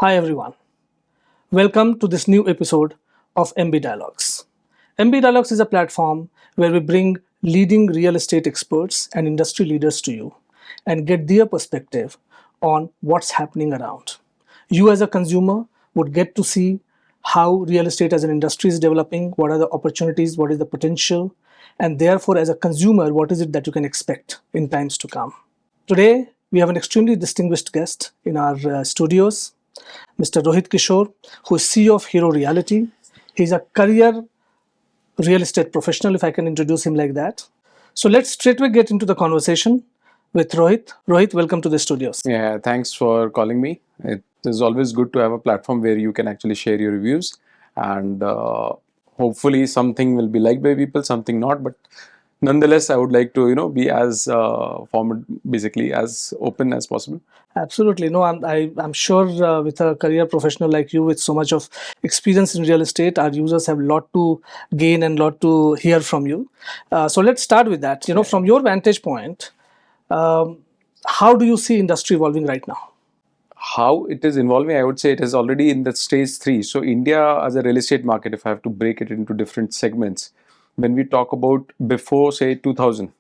Hi everyone, welcome to this new episode of MB Dialogues. MB Dialogues is a platform where we bring leading real estate experts and industry leaders to you and get their perspective on what's happening around. You as a consumer would get to see how real estate as an industry is developing, what are the opportunities, what is the potential, and therefore as a consumer, what is it that you can expect in times to come. Today, we have an extremely distinguished guest in our studios, Mr. Rohit Kishore, who is CEO of Hero Realty. He's a career real estate professional, if I can introduce him like that. So let's straightway get into the conversation with Rohit. Rohit, welcome to the studios. Yeah, thanks for calling me. It is always good to have a platform where you can actually share your reviews, and hopefully something will be liked by people, something not. But nonetheless, I would like to be as basically as open as possible. Absolutely. No, I'm sure with a career professional like you with so much of experience in real estate, our users have a lot to gain and a lot to hear from you. So let's start with that. From your vantage point, how do you see industry evolving right now? How it is evolving, I would say it is already in the stage 3. So India as a real estate market, if I have to break it into different segments, when we talk about before say 2000,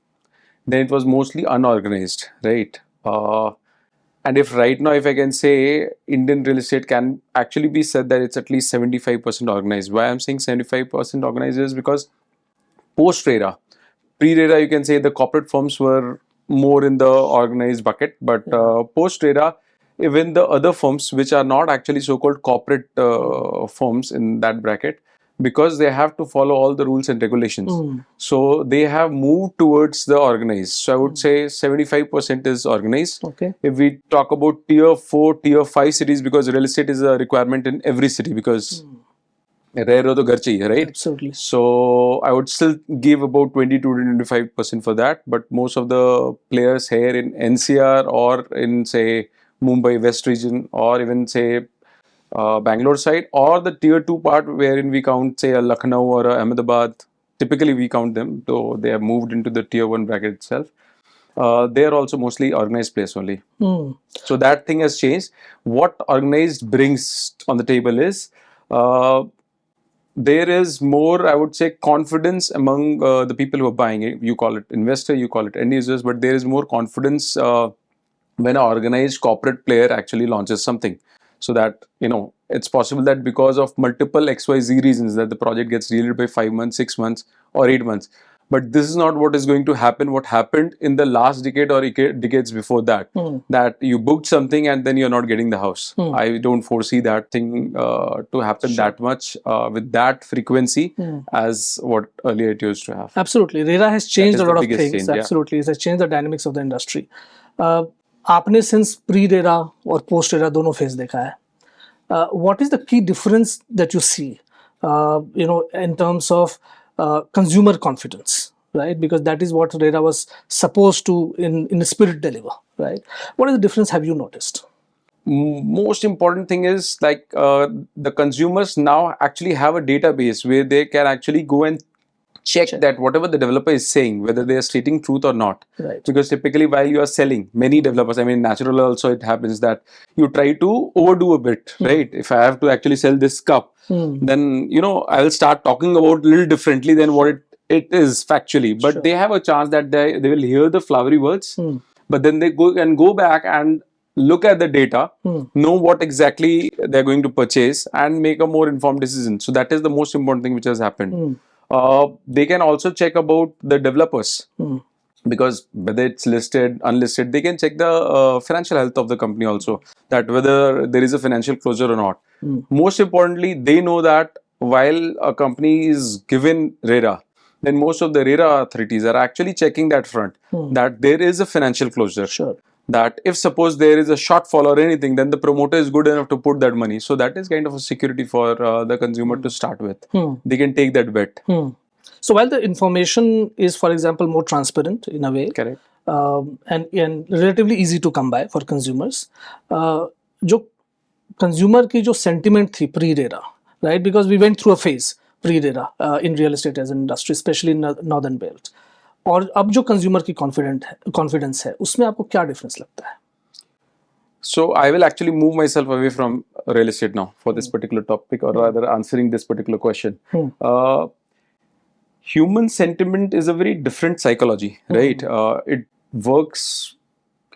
then it was mostly unorganized, right? And if right now, if I can say, Indian real estate can actually be said that it's at least 75% organized. Why I'm saying 75% organized is because post-RERA, pre-RERA, you can say the corporate firms were more in the organized bucket, but post-RERA, even the other firms which are not actually so-called corporate firms in that bracket, because they have to follow all the rules and regulations. So they have moved towards the organized. So I would say 75% is organized. Okay. If we talk about tier 4, tier 5 cities, because real estate is a requirement in every city, because rare to ghar chahiye, right? Absolutely. So I would still give about 20 to 25% for that. But most of the players here in NCR or in say Mumbai West region or even say Bangalore side or the tier 2 part wherein we count say a Lucknow or a Ahmedabad, typically we count them, though they have moved into the tier 1 bracket itself. They are also mostly organized place only. So that thing has changed. What organized brings on the table is there is more, I would say, confidence among the people who are buying it. You call it investor, you call it end users, but there is more confidence when an organized corporate player actually launches something. So that, it's possible that because of multiple XYZ reasons that the project gets delayed by 5 months, 6 months or 8 months. But this is not what is going to happen. What happened in the last decade or decades before that, that you booked something and then you're not getting the house. I don't foresee that thing to happen that much with that frequency as what earlier it used to have. Absolutely. RERA has changed a lot of things. Absolutely. It has changed the dynamics of the industry. आपने since pre-RERA और post-RERA दोनों phase देखा है. What is the key difference that you see, in terms of consumer confidence, right? Because that is what RERA was supposed to, in spirit, deliver, right? What is the difference have you noticed? Most important thing is like the consumers now actually have a database where they can actually go and check that whatever the developer is saying, whether they are stating truth or not. Right. Because typically while you are selling, many developers, I mean, natural also it happens that you try to overdo a bit, right? If I have to actually sell this cup, then, I will start talking about a little differently than what it is factually. But they have a chance that they will hear the flowery words, but then they go back and look at the data, know what exactly they're going to purchase and make a more informed decision. So that is the most important thing which has happened. They can also check about the developers, because whether it's listed, unlisted, they can check the financial health of the company also, that whether there is a financial closure or not. Most importantly, they know that while a company is given RERA, then most of the RERA authorities are actually checking that front, that there is a financial closure. Sure. That if suppose there is a shortfall or anything, then the promoter is good enough to put that money. So that is kind of a security for the consumer to start with. They can take that bet. So while the information is, for example, more transparent in a way, correct, and relatively easy to come by for consumers, जो consumer की जो sentiment थी pre-RERA, right? Because we went through a phase pre-RERA in real estate as an industry, especially in northern belt. और अब जो consumer की confidence है उसमें आपको क्या डिफरेंस लगता है? So I will actually move myself away from real estate now for this particular topic, or rather answering this particular question. Human sentiment is a very different psychology, right? It works.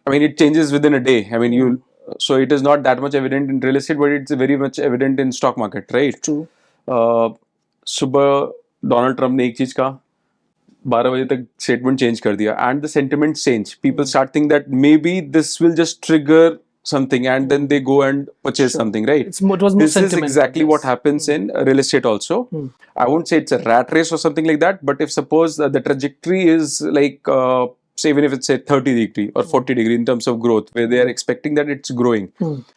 I mean, it changes within a day. I mean, so it is not that much evident in real estate, but it's very much evident in stock market, right? True. सुबह Donald Trump ने एक चीज कहा, 12 बजे तक statement change कर दिया, and the sentiment change. People start think that may be this will just trigger something, and then they go and purchase something, right? It was more This is sentiment, exactly what happens in real estate also. I won't say it's a rat race or something like that, but if suppose the trajectory is like say, even if it's say 30-degree or 40-degree in terms of growth, where they are expecting that it's growing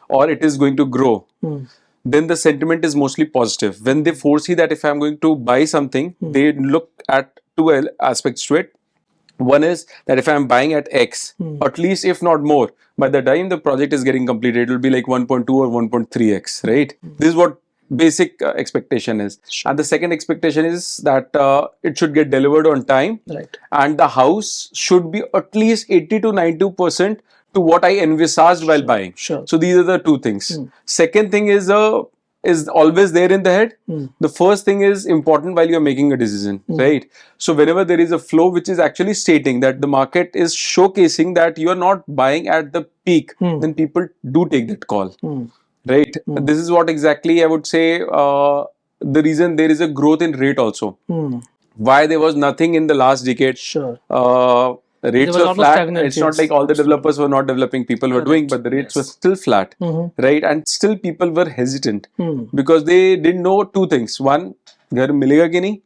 or it is going to grow, then the sentiment is mostly positive. When they foresee that if I'm going to buy something, they look at two aspects to it. One is that if I'm buying at X, at least if not more, by the time the project is getting completed, it will be like 1.2 or 1.3x, right? This is what basic expectation is. And the second expectation is that it should get delivered on time, right? And the house should be at least 80 to 92% to what I envisaged while buying. Sure. So these are the two things. Second thing is always there in the head. The first thing is important while you're making a decision, right? So whenever there is a flow which is actually stating that the market is showcasing that you're not buying at the peak, then people do take that call, right? This is what exactly I would say the reason there is a growth in rate also. Why there was nothing in the last decade. Sure. Rates were flat. It's not like all the developers were not developing, people were doing, but the rates were still flat, right? And still people were hesitant because they didn't know two things. One, घर मिलेगा कि नहीं,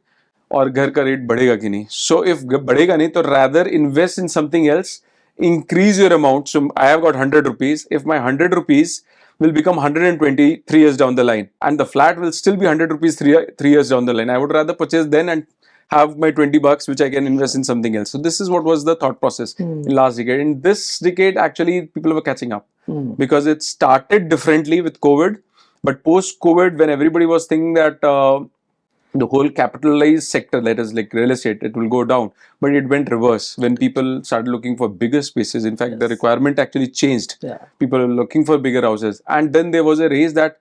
और घर का rate बढ़ेगा कि नहीं. So if बढ़ेगा नहीं, तो rather invest in something else, increase your amount. So I have got 100 rupees. If my 100 rupees will become 120 3 years down the line, and the flat will still be 100 rupees 3 years down the line, I would rather purchase then and have my 20 bucks which I can invest in something else. So this is what was the thought process in last decade. In this decade, actually, people were catching up because it started differently with COVID. But post-COVID, when everybody was thinking that the whole capitalized sector, that is like real estate, it will go down. But it went reverse when people started looking for bigger spaces. In fact, the requirement actually changed. People are looking for bigger houses. And then there was a race that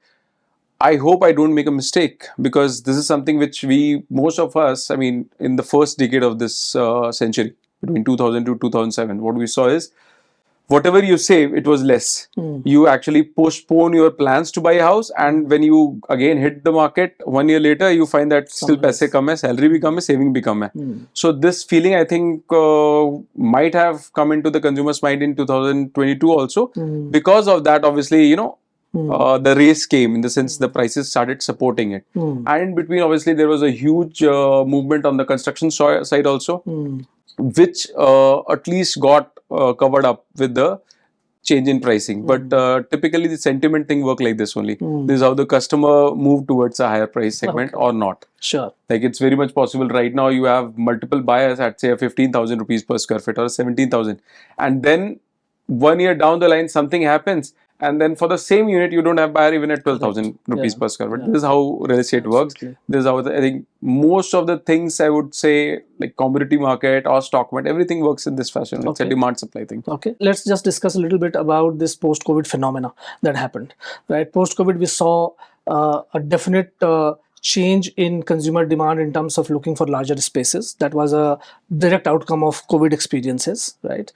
I hope I don't make a mistake, because this is something which most of us, I mean, in the first decade of this century, between 2000 to 2007, what we saw is whatever you save, it was less. You actually postpone your plans to buy a house, and when you again hit the market 1 year later, you find that still paise kam hai, salary bhi kam hai, saving bhi kam hai. So this feeling, I think, might have come into the consumer's mind in 2022 also. Because of that, obviously, the race came, in the sense the prices started supporting it. And in between, obviously, there was a huge movement on the construction side also, which at least got covered up with the change in pricing. But typically the sentiment thing work like this only. This is how the customer moved towards a higher price segment or not. Sure. Like it's very much possible right now you have multiple buyers at say a 15,000 rupees per square feet or 17,000, and then 1 year down the line something happens, and then for the same unit you don't have buyer even at 12,000 rupees per square foot. This is how real estate works. This is how I think most of the things, I would say, like commodity market or stock market, everything works in this fashion. It's a demand supply thing. Okay, let's just discuss a little bit about this post-COVID phenomena that happened. Right, post-COVID we saw a definite change in consumer demand in terms of looking for larger spaces. That was a direct outcome of COVID experiences, right?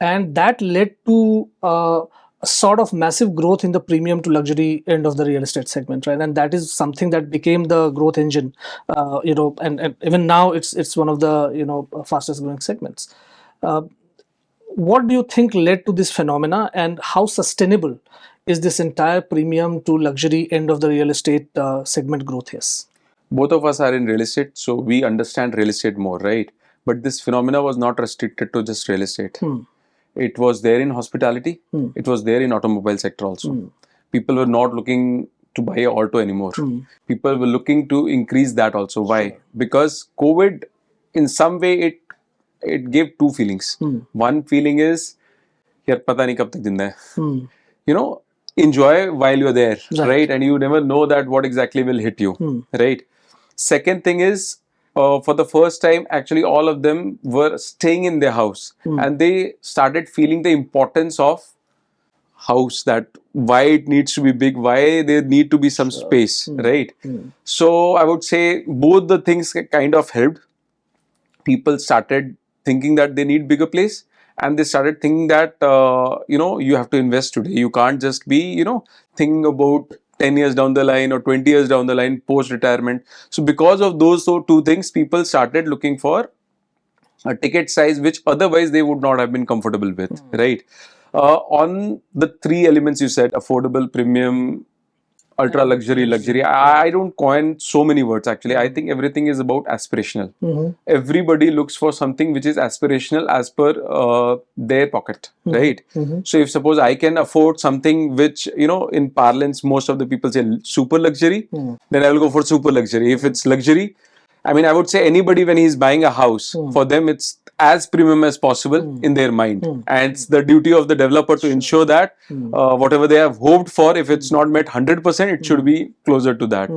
And that led to a sort of massive growth in the premium to luxury end of the real estate segment, right? And that is something that became the growth engine, and even now it's one of the fastest growing segments. What do you think led to this phenomena, and how sustainable is this entire premium to luxury end of the real estate segment growth is? Both of us are in real estate, so we understand real estate more, right? But this phenomena was not restricted to just real estate. It was there in hospitality. It was there in automobile sector also. People were not looking to buy an auto anymore. People were looking to increase that also. Why? Because COVID, in some way, it gave two feelings. One feeling is, yaar, pata nahi kab tak zinda hai. Enjoy while you're there, right? And you never know that what exactly will hit you, right? Second thing is, for the first time, actually, all of them were staying in their house, and they started feeling the importance of house, that why it needs to be big, why there need to be some space, right? So I would say both the things kind of helped. People started thinking that they need bigger place, and they started thinking that you have to invest today. You can't just be thinking about 10 years down the line or 20 years down the line post retirement. So because of those two things, people started looking for a ticket size which otherwise they would not have been comfortable with, right? On the three elements you said, affordable, premium, ultra luxury, luxury. I don't coin so many words actually. I think everything is about aspirational. Everybody looks for something which is aspirational as per their pocket, right? So if suppose I can afford something which, in parlance, most of the people say super luxury, then I will go for super luxury. If it's luxury, I mean, I would say anybody when he's buying a house, for them it's as premium as possible in their mind. And it's the duty of the developer to ensure that whatever they have hoped for, if it's not met 100%, it should be closer to that.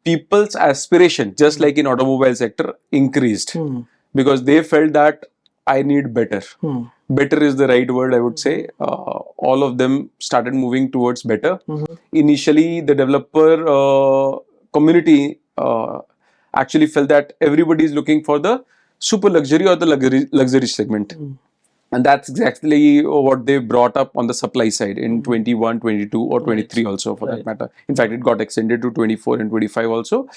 People's aspiration, just like in automobile sector, increased because they felt that I need better. Better is the right word, I would say. All of them started moving towards better. Initially, the developer community actually felt that everybody is looking for the super luxury or the luxury segment. And that's exactly what they brought up on the supply side in 21, 22 or 23 also for that matter. In fact, it got extended to 24 and 25 also.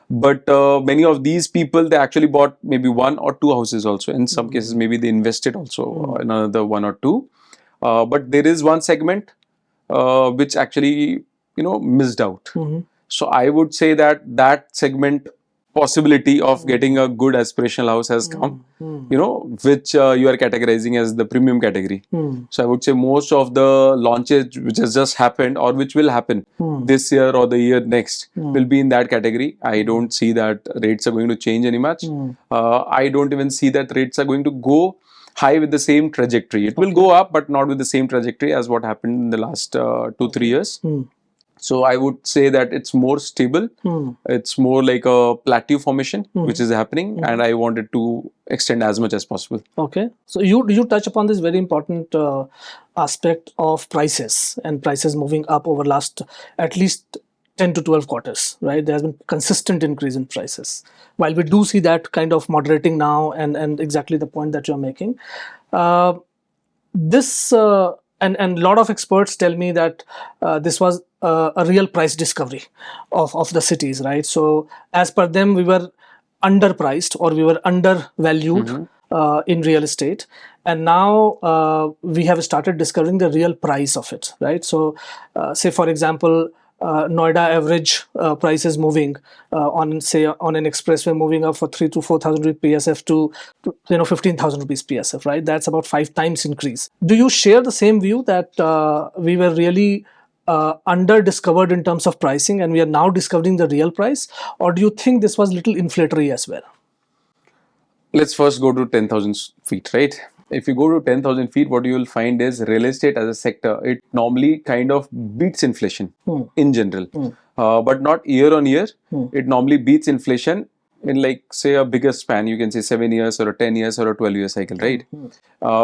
But many of these people, they actually bought maybe one or two houses also. In some cases, maybe they invested also in another one or two. But there is one segment which actually, missed out. So I would say that that segment possibility of getting a good aspirational house has come, which you are categorizing as the premium category. So I would say most of the launches which has just happened or which will happen this year or the year next will be in that category. I don't see that rates are going to change any much. I don't even see that rates are going to go high with the same trajectory. It will go up, but not with the same trajectory as what happened in the last 2-3 years. So I would say that it's more stable. It's more like a plateau formation which is happening, and I wanted to extend as much as possible. Okay, so you touch upon this very important aspect of prices and prices moving up over last at least 10 to 12 quarters, right? There has been consistent increase in prices. While we do see that kind of moderating now, and exactly the point that you're making, this and a lot of experts tell me that this was a real price discovery of the cities, right? So as per them, we were underpriced or we were undervalued in real estate, and now we have started discovering the real price of it, right? So say for example, Noida average price is moving on an expressway moving up for 3,000 to 4,000 rupees PSF to 15,000 rupees PSF, right? That's about 5 times increase. Do you share the same view that we were really under discovered in terms of pricing and we are now discovering the real price, or do you think this was little inflationary as well? Let's first go to 10,000 feet, right? If you go to 10,000 feet, what you will find is real estate as a sector, it normally kind of beats inflation in general, but not year on year. It normally beats inflation in like say a bigger span. You can say 7 years or a 10 years or a 12-year cycle, right?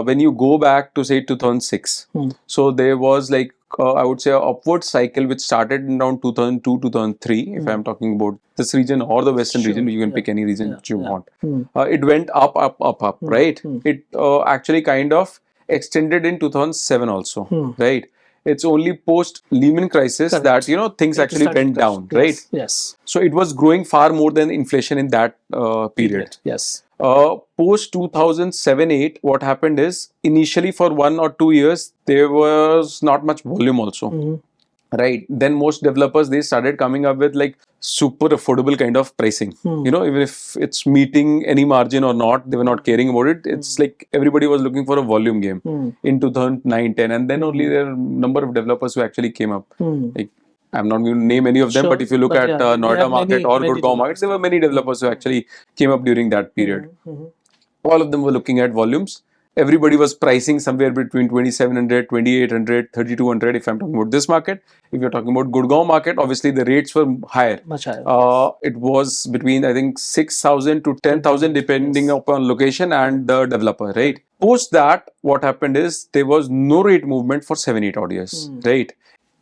When you go back to say 2006, so there was like I would say an upward cycle which started in around 2002, 2003, if I'm talking about this region or the western region. You can pick any region that you want. It went up, right? It actually kind of extended in 2007 also, right? It's only post Lehman crisis that things actually went down, right? Yes. So it was growing far more than inflation in that period. Yes. Post 2007-8, what happened is initially for 1 or 2 years there was not much volume also, right? Then most developers, they started coming up with like super affordable kind of pricing. Even if it's meeting any margin or not, they were not caring about it. It's like everybody was looking for a volume game in 2009-10, and then only there are a number of developers who actually came up. Like, I'm not going to name any of them, but if you look at Noida market or Gurgaon markets, there were many developers who actually came up during that period. All of them were looking at volumes. Everybody was pricing somewhere between 2,700, 2,800, 3,200 if I'm talking about this market. If you're talking about Gurgaon market, obviously the rates were higher. Much higher. It was between, I think, 6,000 to 10,000 depending upon location and the developer, right? Post that, what happened is there was no rate movement for 7-8 odd years, right?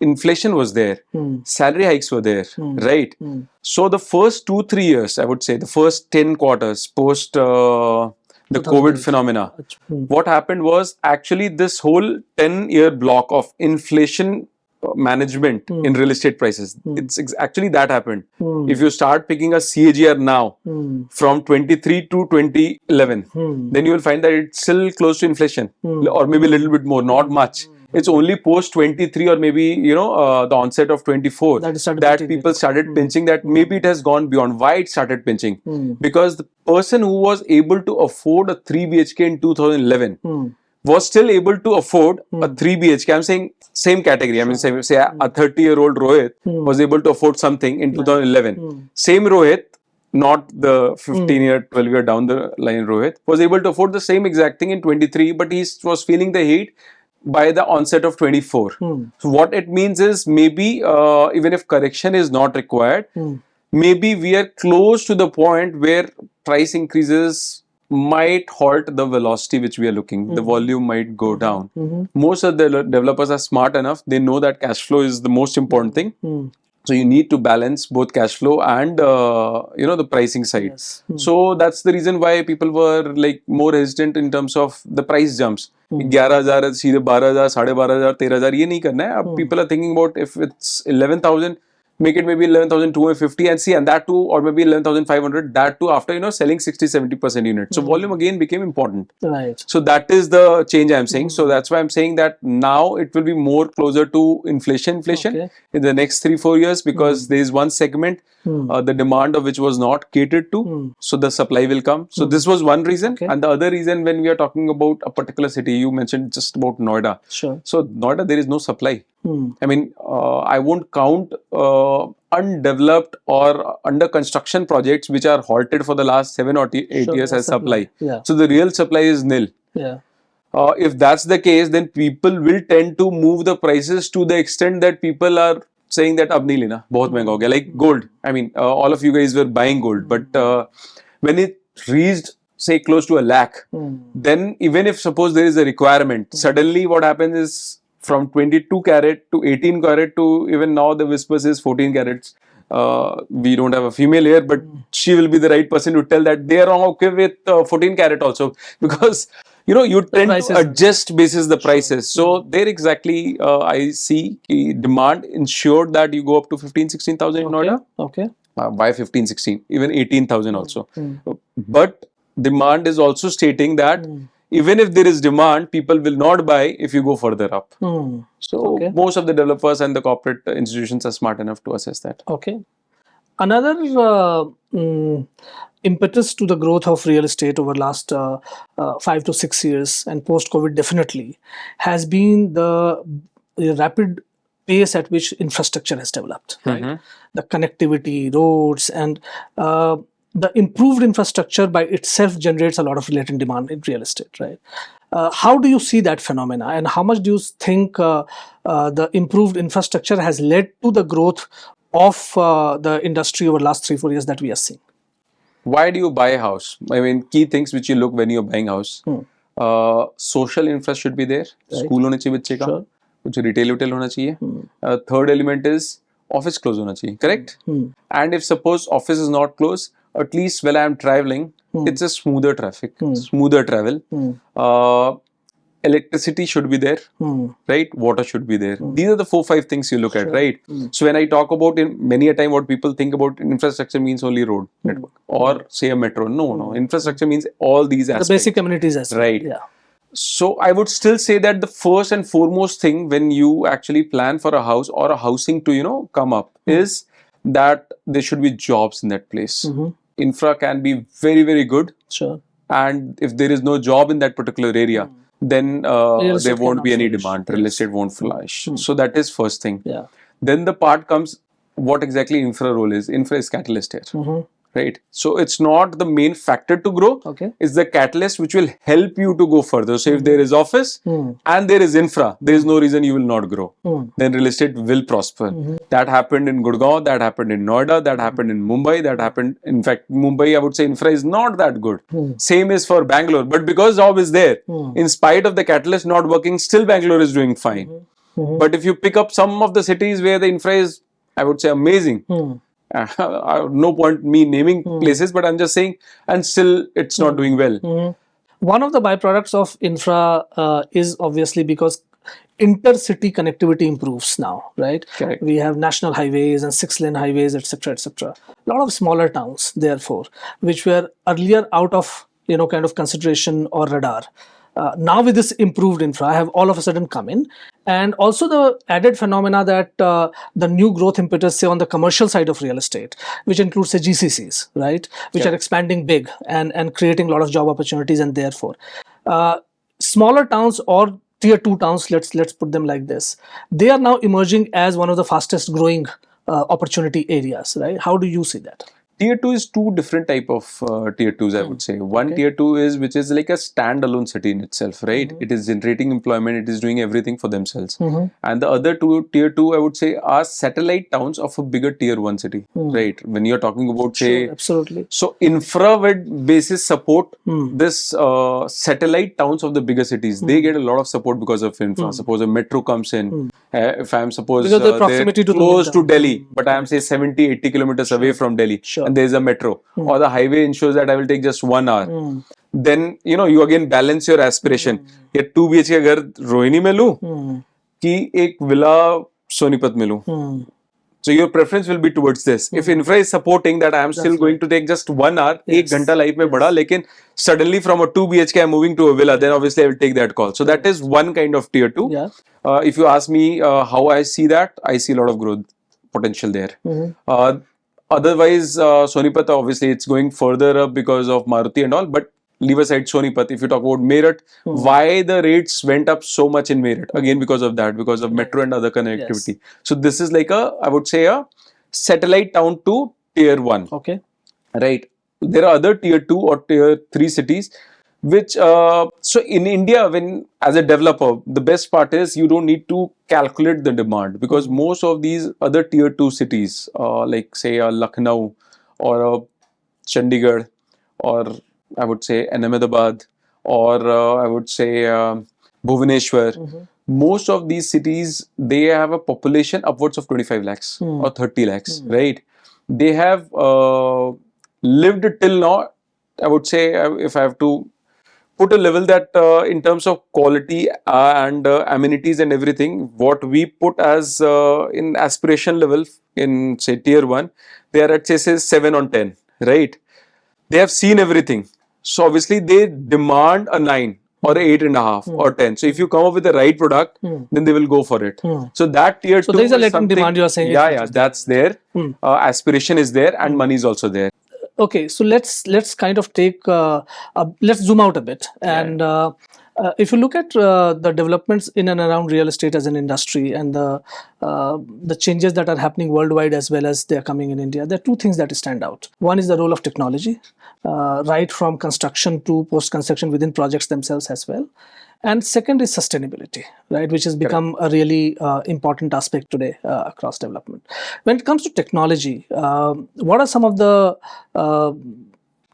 Inflation was there, salary hikes were there, right? So the first 2-3 years, I would say, the first 10 quarters post the COVID 2008. phenomena, what happened was actually this whole 10-year block of inflation management in real estate prices. It's actually that happened. If you start picking a CAGR now from 23 to 2011, then you will find that it's still close to inflation, or maybe a little bit more, not much. It's only post 23 or maybe the onset of 24 that people started pinching that maybe it has gone beyond. Why it started pinching? Because the person who was able to afford a 3 BHK in 2011 was still able to afford a 3 BHK. I'm saying same category. I mean, say a 30-year-old Rohit was able to afford something in 2011. Same Rohit, not the 15-year, 12-year down the line Rohit, was able to afford the same exact thing in 23, but he was feeling the heat by the onset of 24. So what it means is maybe even if correction is not required, maybe we are close to the point where price increases might halt the velocity which we are looking. The volume might go down. Most of the developers are smart enough. They know that cash flow is the most important thing. So you need to balance both cash flow and the pricing side. Yes. So that's the reason why people were like more hesitant in terms of the price jumps. 11,000 सीधे 12,000 12,500 13,000 ये नहीं करना है. अब people are thinking about if it's 11,000, make it maybe 11,250 and see, and that too, or maybe 11,500, that too after selling 60-70% units. So volume again became important. Right. So that is the change I'm saying. So that's why I'm saying that now it will be more closer to inflation in the next 3-4 years, because there is one segment the demand of which was not catered to, so the supply will come. So this was one reason. And the other reason, when we are talking about a particular city, you mentioned just about Noida. Sure. So Noida, there is no supply. I mean, I won't count undeveloped or under construction projects which are halted for the last 7 or 8 years as supply. Yeah. So the real supply is nil. Yeah. If that's the case, then people will tend to move the prices to the extent that people are saying that ab nahi lena, bahut mehanga ho gaya. Like gold. I mean, all of you guys were buying gold, but when it reached say close to 1 lakh, then even if suppose there is a requirement, suddenly what happens is from 22 carat to 18 carat to even now the whispers is 14 carats. We don't have a female here, but she will be the right person to tell that they are okay with 14 carat also, because you tend to adjust basis the prices. So there exactly I see demand ensured that you go up to 15,000-16,000 in Noida. Okay. By 15-16, even 18,000 also. But demand is also stating that even if there is demand, people will not buy if you go further up. So most of the developers and the corporate institutions are smart enough to assess that. Okay. Another impetus to the growth of real estate over last 5 to 6 years and post-COVID definitely has been the rapid pace at which infrastructure has developed, right? The connectivity, roads, and the improved infrastructure by itself generates a lot of latent demand in real estate, right? How do you see that phenomena, and how much do you think the improved infrastructure has led to the growth of the industry over the last 3-4 years that we are seeing? Why do you buy a house? I mean, key things which you look when you're buying a house. Social infra should be there. School होना चाहिए बच्चे का. कुछ retail होना चाहिए. Third element is office close होना चाहिए. Correct? And if suppose office is not close, at least when I am traveling, it's a smoother traffic, smoother travel. Electricity should be there, right? Water should be there. These are the 4-5 things you look at, right? So when I talk about many a time what people think about infrastructure means only road network or say a metro. No. Infrastructure means all these aspects. The basic amenities as well. Right. Yeah. So I would still say that the first and foremost thing when you actually plan for a house or a housing to come up is that there should be jobs in that place. Infra can be very, very good. Sure. And if there is no job in that particular area, then there won't be any demand. Real estate won't flourish. So that is first thing. Yeah. Then the part comes what exactly infra role is. Infra is catalyst here. right? So it's not the main factor to grow. Okay. It's the catalyst which will help you to go further. So if there is office and there is infra, there is no reason you will not grow. Then real estate will prosper. That happened in Gurgaon, that happened in Noida, that happened in Mumbai, that happened, in fact, Mumbai, I would say infra is not that good. Same is for Bangalore, but because job is there, in spite of the catalyst not working, still Bangalore is doing fine. But if you pick up some of the cities where the infra is, I would say, amazing. No point me naming places, but I'm just saying, and still it's not doing well. One of the byproducts of infra is obviously because intercity connectivity improves now, right? Correct. We have national highways and 6-lane highways, etc., etc. A lot of smaller towns, therefore, which were earlier out of kind of consideration or radar. Now with this improved infra have all of a sudden come in, and also the added phenomena that the new growth impetus, say on the commercial side of real estate, which includes say GCCs, right, which are expanding big and creating a lot of job opportunities, and therefore smaller towns or tier 2 towns, let's put them like this, they are now emerging as one of the fastest growing opportunity areas, right? How do you see that? Tier 2 is two different type of tier 2s, I would say. One tier 2 is which is like a standalone city in itself, right? It is generating employment, it is doing everything for themselves. And the other two, tier 2, I would say, are satellite towns of a bigger tier 1 city, right? When you're talking about, say, absolutely. So infra with basis support, this satellite towns of the bigger cities, they get a lot of support because of infra. Suppose a metro comes in, if I'm suppose because the proximity to close to Delhi, but I'm say 70-80 kilometers away from Delhi, and there's a metro, or the highway ensures that I will take just 1 hour. Then you again balance your aspiration. ये 2 BHK घर रोहिणी में लूं कि एक villa Sonipat में लूं. So your preference will be towards this. If infra is supporting that, I am still going to take just 1 hour, 1 घंटा life में बढ़ा, लेकिन suddenly from a 2 BHK I'm moving to a villa, then obviously I will take that call. So that is one kind of tier 2. If you ask me how I see that, I see a lot of growth potential there. Otherwise, Sonipat, obviously it's going further up because of Maruti and all, but leave aside Sonipat. If you talk about Meerut, why the rates went up so much in Meerut? Again, because of that, because of metro and other connectivity. So this is like I would say a satellite town to tier 1. Okay. Right. There are other tier 2 or tier 3 cities, which, so in India, when as a developer, the best part is you don't need to calculate the demand, because most of these other tier 2 cities, like say Lucknow or Chandigarh, or I would say Ahmedabad, or I would say Bhubaneswar, most of these cities, they have a population upwards of 25 lakhs or 30 lakhs, right? They have lived till now, I would say, if I have to put a level that in terms of quality and amenities and everything, what we put as in aspiration level in say tier 1, they are at say 7 on 10, right? They have seen everything. So obviously they demand a 9 or 8.5 or 10. So if you come up with the right product, then they will go for it. So that tier 2 so there is a latent demand, you are saying. Yeah, that's there. Aspiration is there and money is also there. Okay, so let's kind of take let's zoom out a bit, and if you look at the developments in and around real estate as an industry, and the changes that are happening worldwide as well as they are coming in India, there are two things that stand out. One is the role of technology, right from construction to post-construction within projects themselves as well. And second is sustainability, right, which has become a really important aspect today across development. When it comes to technology, what are some of the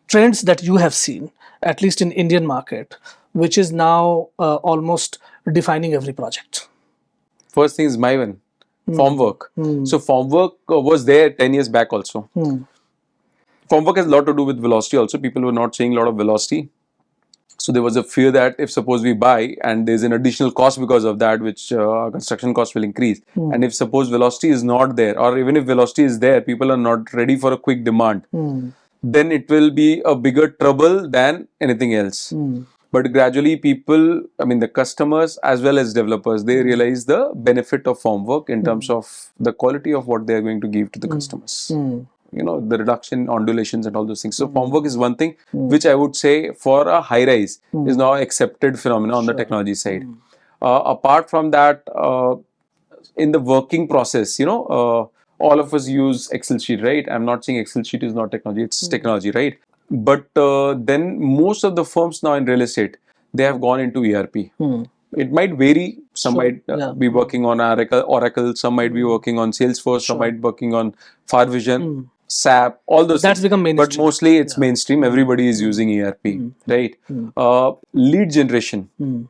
trends that you have seen, at least in Indian market, which is now almost defining every project? First thing is my one, form work. So form work was there 10 years back also. Form work has a lot to do with velocity also. People were not seeing a lot of velocity. So there was a fear that if suppose we buy and there's an additional cost because of that, which construction cost will increase. And if suppose velocity is not there, or even if velocity is there, people are not ready for a quick demand, then it will be a bigger trouble than anything else. But gradually people, I mean the customers as well as developers, they realize the benefit of form work in terms of the quality of what they are going to give to the customers. The reduction in ondulations and all those things. So form work is one thing which I would say for a high rise is now accepted phenomena on the technology side. Apart from that, in the working process, all of us use Excel sheet, right? I'm not saying Excel sheet is not technology, it's technology, right? But then most of the firms now in real estate, they have gone into ERP. It might vary. Some Sure. might be working on Oracle, some might be working on Salesforce, some might be working on Farvision, SAP, all those That's things. become But mainstream. mostly it's mainstream. Everybody is using ERP, right? Lead generation.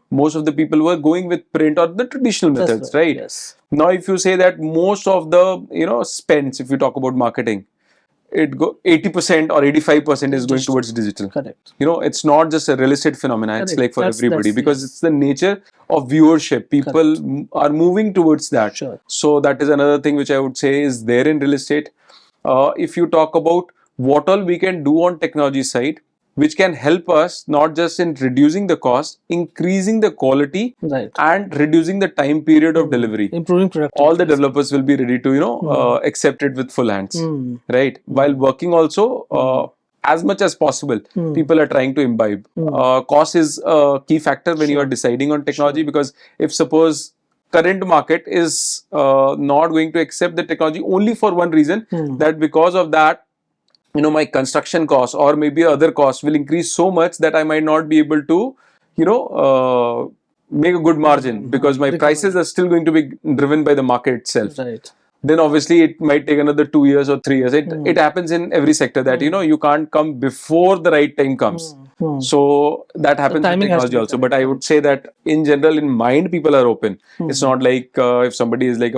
Most of the people were going with print or the traditional That's methods, right. right? Yes. Now, if you say that most of the spends, if you talk about marketing, it go 80% or 85% is going towards digital. Correct. It's not just a real estate phenomena, it's Correct. like for everybody, because Yes. it's the nature of viewership. People are moving towards that. Sure. So that is another thing which I would say is there in real estate. If you talk about what all we can do on technology side, which can help us not just in reducing the cost, increasing the quality, Right. and reducing the time period of delivery. Improving productivity. All the developers will be ready to accept it with full hands, right? While working also, as much as possible, people are trying to imbibe. Cost is a key factor when you are deciding on technology, because if suppose current market is not going to accept the technology only for one reason, that because of that, my construction cost or maybe other costs will increase so much that I might not be able to, make a good margin, because my prices are still going to be driven by the market itself. Right. Then obviously it might take another 2 years or 3 years. It happens in every sector that you can't come before the right time comes. So that happens in timing has to technology be also. correct, But I would say that in general, in mind, people are open. It's not like if somebody is like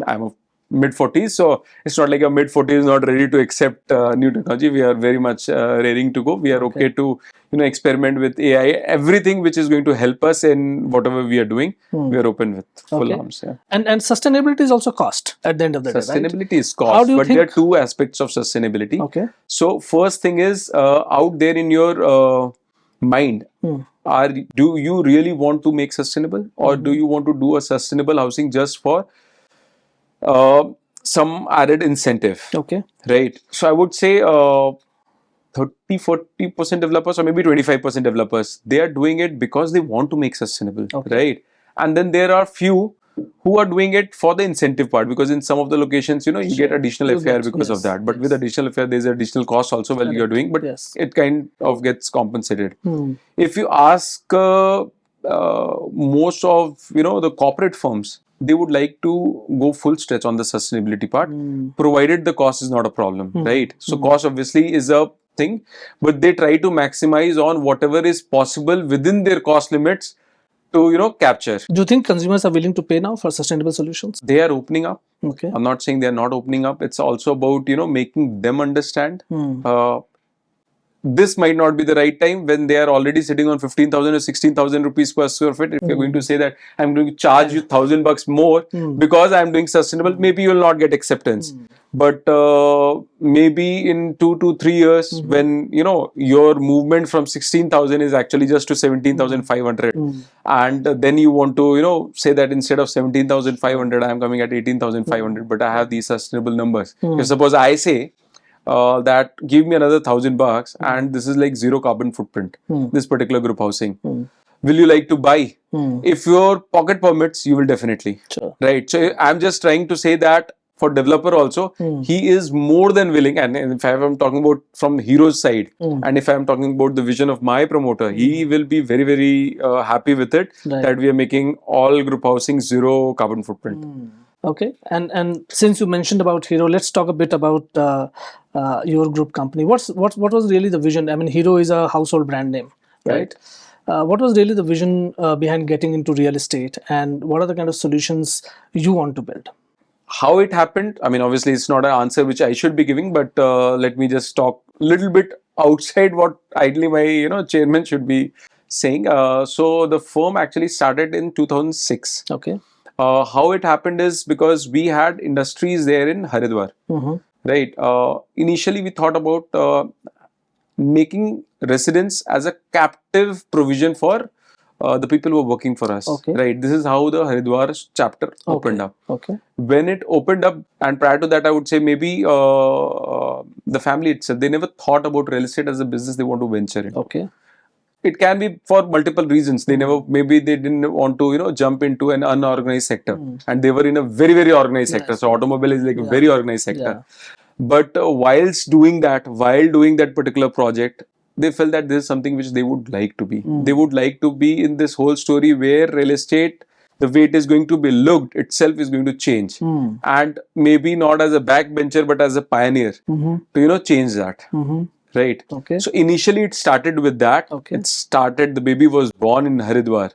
I'm a mid-40s, so it's not like a mid-40s is not ready to accept new technology. We are very much raring to go. We are okay to experiment with AI. Everything which is going to help us in whatever we are doing, we are open with full arms. Yeah. And sustainability is also cost at the end of the day, right? Sustainability is cost, How do you but think? there are two aspects of sustainability. Okay. So first thing is out there in your mind, do you really want to make sustainable, or do you want to do a sustainable housing just for some added incentive? Okay. Right. So I would say 30-40% developers, or maybe 25% developers, they are doing it because they want to make sustainable, right? And then there are few who are doing it for the incentive part, because in some of the locations, you get additional FAR because of that. But with additional FAR, there's additional cost also while you're doing, but it kind of gets compensated. If you ask most of the corporate firms, they would like to go full stretch on the sustainability part, provided the cost is not a problem, right? So cost obviously is a thing, but they try to maximize on whatever is possible within their cost limits to capture. Do you think consumers are willing to pay now for sustainable solutions? They are opening up. Okay. I'm not saying they are not opening up. It's also about making them understand. This might not be the right time when they are already sitting on 15,000 or 16,000 rupees per square feet. If you're going to say that I'm going to charge you $1,000 more because I'm doing sustainable, maybe you will not get acceptance. But maybe in 2 to 3 years, when your movement from 16,000 is actually just to 17,500, and then you want to say that instead of 17,500, I'm coming at 18,500, but I have these sustainable numbers. If suppose I say that give me another $1,000 and this is like zero carbon footprint, this particular group housing, will you like to buy? If your pocket permits, you will definitely. Sure. Right. So I'm just trying to say that for developer also, he is more than willing. And if I'm talking about from Hero's side, and if I'm talking about the vision of my promoter, he will be very, very happy with it, that we are making all group housing zero carbon footprint. Okay, and since you mentioned about Hero, let's talk a bit about your group company. What was really the vision? I mean, Hero is a household brand name, right? What was really the vision behind getting into real estate, and what are the kind of solutions you want to build? How it happened, I mean, obviously it's not an answer which I should be giving, but let me just talk a little bit outside what ideally my chairman should be saying. So the firm actually started in 2006. Okay. How it happened is because we had industries there in Haridwar, right? Initially, we thought about making residents as a captive provision for the people who are working for us, right? This is how the Haridwar chapter opened up. Okay. When it opened up, and prior to that, I would say maybe the family itself, they never thought about real estate as a business they want to venture in. Okay. it can be for multiple reasons. They never, maybe they didn't want to, jump into an unorganized sector, and they were in a very, very organized sector. So automobile is like a very organized sector. But while doing that particular project, they felt that this is something which they would like to be. They would like to be in this whole story where real estate, the way it is going to be looked itself is going to change, and maybe not as a backbencher but as a pioneer to change that. Right. Okay. So initially it started with that. Okay. It started, the baby was born in Haridwar.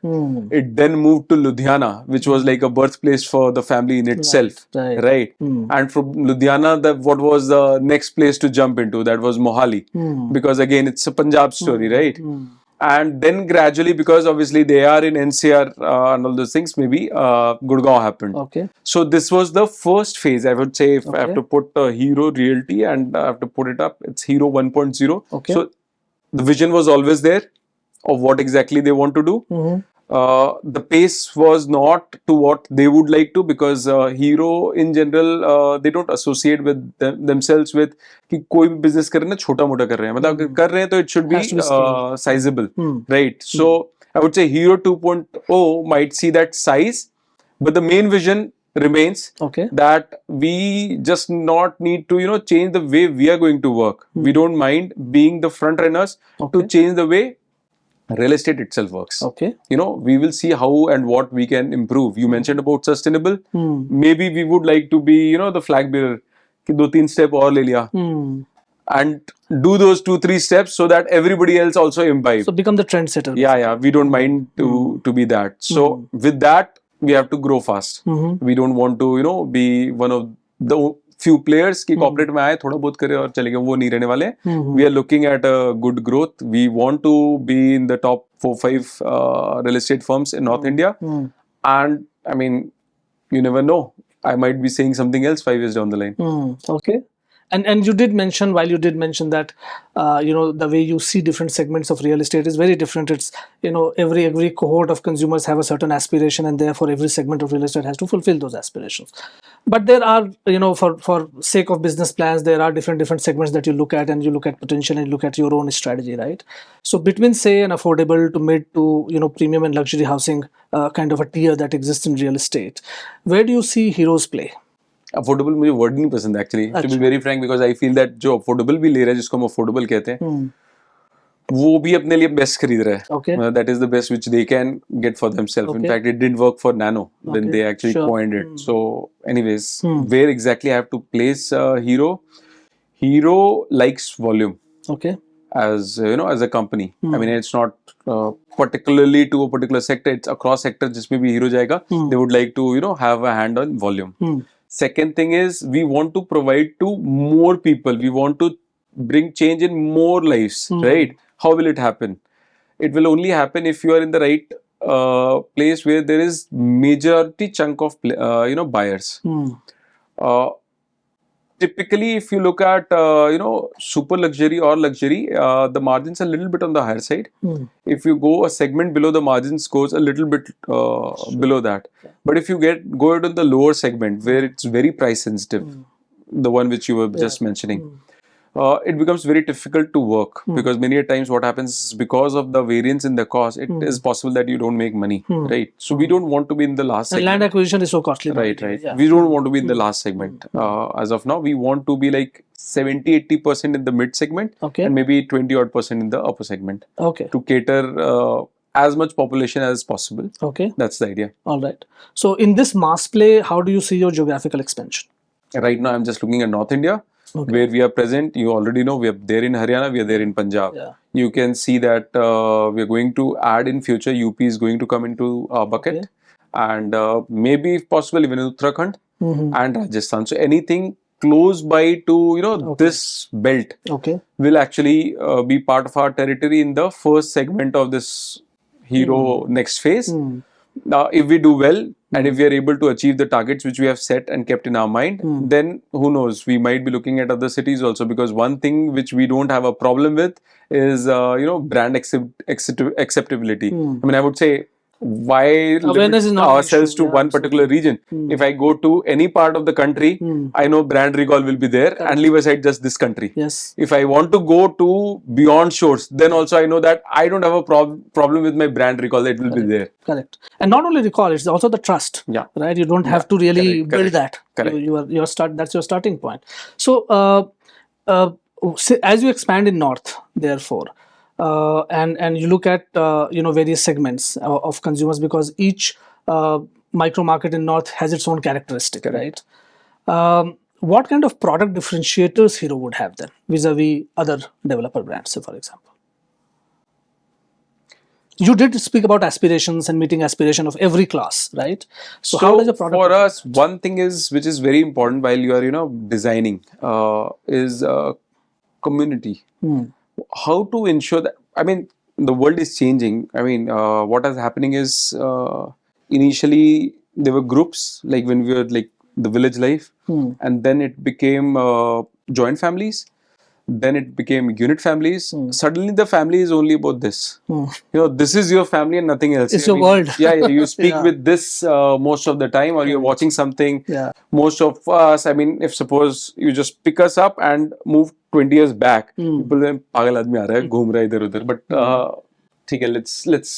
It then moved to Ludhiana, which was like a birthplace for the family in itself. Right. And from Ludhiana, what was the next place to jump into? That was Mohali. Because again, it's a Punjab story, right? And then gradually, because obviously they are in NCR and all those things, maybe Gurgaon happened. Okay. So this was the first phase, I would say, if I have to put Hero Realty and I have to put it up, it's Hero 1.0. Okay. So the vision was always there of what exactly they want to do. The pace was not to what they would like to, because Hero in general, they don't associate with themselves with कि कोई भी business कर रहे हैं ना छोटा मोटा कर रहे हैं, मतलब अगर कर रहे हैं तो it should be sizable, right? So I would say Hero 2.0 might see that size, but the main vision remains that we just not need to change the way we are going to work. We don't mind being the front runners to change the way real estate itself works. We will see how and what we can improve. You mentioned about sustainable. Maybe we would like to be the flag bearer कि 2-3 step और ले लिया and do those 2-3 steps so that everybody else also imbibe. So become the trendsetter. Yeah, we don't mind to be that. So with that, we have to grow fast. We don't want to be one of the few players की corporate में आए थोड़ा बहुत करे और चले गए, वो नहीं रहने वाले. We are looking at a good growth. We want to be in the top 4-5 real estate firms in North India. And I mean, you never know. I might be saying something else 5 years down the line. Okay. And you did mention, while you did mention that, the way you see different segments of real estate is very different. It's, every cohort of consumers have a certain aspiration, and therefore every segment of real estate has to fulfill those aspirations. But there are, for sake of business plans, there are different segments that you look at, and you look at potential and you look at your own strategy, right? So between, say, an affordable to mid to, premium and luxury housing kind of a tier that exists in real estate, where do you see Heroes play? Affordable मुझे word नहीं पसंद actually, to be very frank, because I feel that जो affordable भी ले रहा है, जिसको हम अफोर्डेबल कहते हैं, वो भी अपने लिए बेस्ट खरीद रहा है. That is the best which they can get for themselves. In fact it didn't work for Nano when they actually coined it. So anyways, where exactly I have to place Hero likes volume as as a company. I mean, it's not particularly to a particular sector, it's across sector. जिसमें भी hero जाएगा, they would like to have a hand on volume. Second thing is, we want to provide to more people. We want to bring change in more lives, right? How will it happen? It will only happen if you are in the right place where there is majority chunk of buyers. Typically, if you look at super luxury or luxury, the margins are a little bit on the higher side. If you go a segment below, the margins goes a little bit below that. But if you go into the lower segment where it's very price sensitive, the one which you were just mentioning, it becomes very difficult to work, because many a times what happens is, because of the variance in the cost, it is possible that you don't make money, right? So we don't want to be in the last segment. Land acquisition is so costly. Right. Yeah. We don't want to be in the last segment. As of now, we want to be like 70-80% in the mid segment, and maybe 20-odd% in the upper segment. To cater as much population as possible. That's the idea. All right. So in this mass play, how do you see your geographical expansion? Right now, I'm just looking at North India. Where we are present. You already know we are there in Haryana, we are there in Punjab. You can see that we are going to add in future. UP is going to come into our bucket, and maybe if possible even Uttarakhand and Rajasthan. So anything close by to this belt will actually be part of our territory in the first segment of this Hero next phase. If we do well, and if we are able to achieve the targets which we have set and kept in our mind, then who knows, we might be looking at other cities also, because one thing which we don't have a problem with is brand acceptability. I mean, I would say why Awareness is limit not an ourselves issue. to Yeah, one absolutely. particular region? If I go to any part of the country, I know brand recall will be there, Correct. and leave aside just this country. Yes. If I want to go to beyond shores, then also I know that I don't have a problem with my brand recall. It will be there. Correct. And not only recall, it's also the trust. Yeah. Right. You don't have to really Correct, build that. correct. Your start. That's your starting point. So as you expand in North, therefore, and you look at various segments of consumers, because each micro market in North has its own characteristic, right? What kind of product differentiators Hero would have then vis-a-vis other developer brands, say for example? You did speak about aspirations and meeting aspiration of every class, right? So how does your product for us, one thing is which is very important while you are designing is community. How to ensure that, I mean, the world is changing. I mean, what is happening is initially there were groups, like when we were like the village life, and then it became joint families, then it became unit families. Suddenly the family is only about this. This is your family and nothing else. It's your world. Yeah, you speak Yeah. with this most of the time, or you're watching something. Yeah. Most of us, I mean, if suppose you just pick us up and move 20 years back, people say, "Pagal aadmi aa raha hai, घूम रहा है इधर उधर." But ठीक है, let's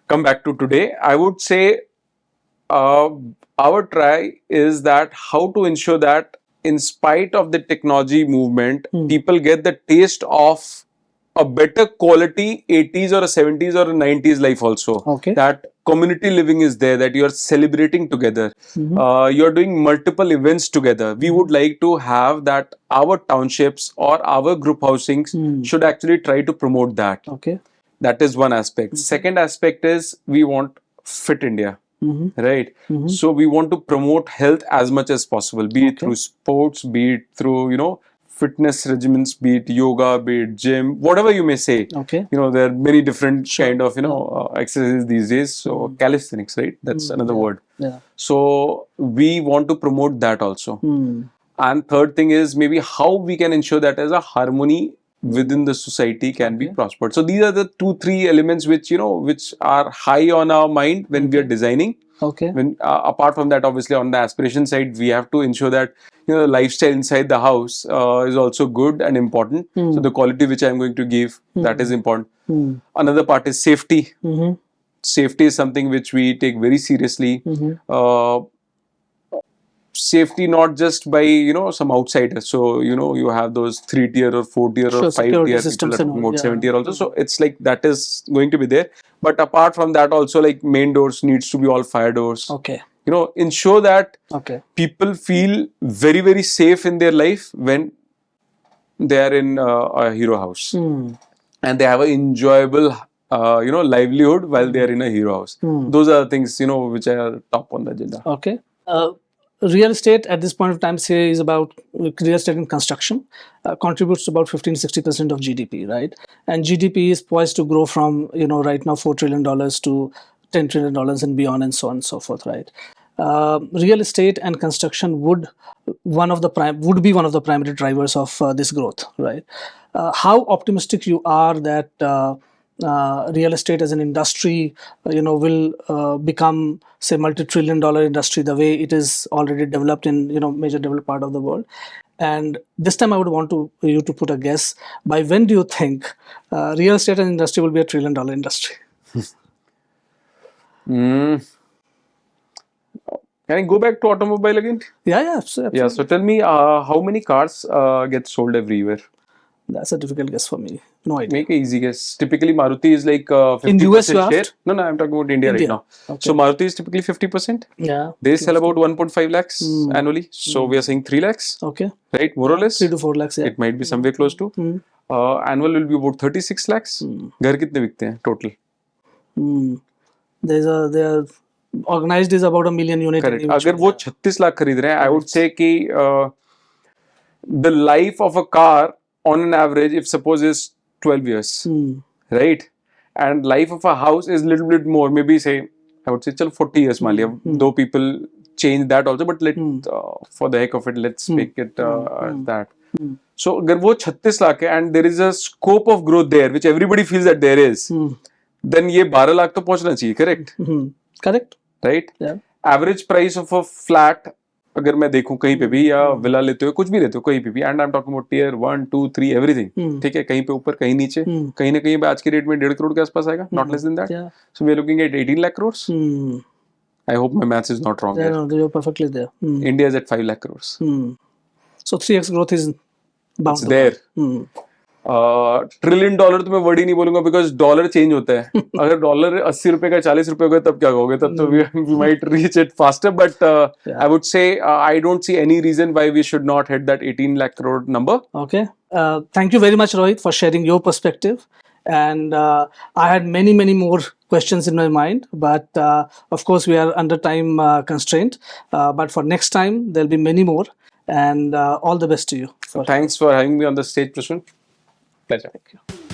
come back to today. I would say our try is that how to ensure that in spite of the technology movement, people get the taste of a better quality 80s or a 70s or a 90s life also. Okay. That community living is there, that you're celebrating together. You're doing multiple events together. We would like to have that our townships or our group housings should actually try to promote that. Okay. That is one aspect. Second aspect is we want fit India. Right. So we want to promote health as much as possible, be it through sports, be it through, fitness regimens, be it yoga, be it gym, whatever you may say. Okay. There are many different kind of, exercises these days. So calisthenics, right? That's another word. Yeah. So we want to promote that also. And third thing is maybe how we can ensure that as a harmony within the society can be prospered. So these are the 2-3 elements which which are high on our mind when we are designing. Okay. When apart from that, obviously on the aspiration side, we have to ensure that the lifestyle inside the house is also good and important. So the quality which I am going to give, that is important. Another part is safety. Safety is something which we take very seriously. Safety not just by some outsiders. So you have those 3-tier or 4-tier or 5-tier systems people and are all, about 7-tier also. So it's like that is going to be there. But apart from that, also like main doors needs to be all fire doors. Okay. Ensure that Okay. people feel very, very safe in their life when they are in a hero house, and they have an enjoyable livelihood while they are in a hero house. Those are the things which are top on the agenda. Okay. Real estate at this point of time, say, is about real estate and construction contributes to about 15-60% of GDP, right? And GDP is poised to grow from right now $4 trillion to $10 trillion and beyond, and so on and so forth, right? Real estate and construction would be one of the primary drivers of this growth, right? How optimistic you are that real estate as an industry, will become, say, multi-trillion-dollar industry the way it is already developed in major developed part of the world? And this time, I would want you to put a guess. By when do you think real estate and industry will be a $1 trillion industry? Can I go back to automobile again? Yeah, absolutely. Yeah. So tell me, how many cars get sold every year? That's a difficult guess for me. No idea. Make an easy guess. Typically, Maruti is like 50% In US, you share. asked? No, I'm talking about India right now. Okay. So Maruti is typically 50%. Yeah. They sell about 1.5 lakhs annually. So we are saying 3 lakhs. Okay. Right, more or less. 3 to 4 lakhs. Yeah. It might be somewhere close to. Annual will be about 36 lakhs. घर कितने बिकते हैं total? They are organized is about 1 million unit. Correct. अगर वो 36 लाख खरीद रहे हैं, I would say कि the life of a car on an average, if suppose is 12 years, right? And life of a house is little bit more, maybe say, I would say, 40 years, मान लिया. Though people change that also, but for the heck of it, let's make it that. So, अगर वो 36 लाख है and there is a scope of growth there, which everybody feels that there is, then ये 12 लाख तो पहुंचना चाहिए, correct? Correct. Right? Yeah. Average price of a flat अगर मैं देखूं कहीं पे भी या विला लेते हो कुछ भी लेते हो कहीं पे भी, and I am talking about tier 1 2 3 everything, ठीक है, कहीं पे ऊपर कहीं नीचे, कहीं ना कहीं पे आज की रेट में 1.5 करोड़ के आसपास आएगा, not less than that. So we are looking at 18 lakh crores. I hope my maths is not wrong Yeah, here. no, you're perfectly there. India is at 5 lakh crores. So 3x growth is bound It's to there. come. Trillion dollar तो मैं word ही नहीं बोलूंगा because dollar change होता है. अगर dollar 80 रुपए का 40 रुपए होगा तब क्या कहोगे, तब तो we might reach it faster, but I would say I don't see any reason why we should not hit that 18 lakh crore number. Okay. Thank you very much, Rohit, for sharing your perspective. And I had many more questions in my mind, but of course we are under time constraint. But for next time, there'll be many more. And all the best to you. Thanks for having me on the stage, Prasun. Pleasure. Thank you.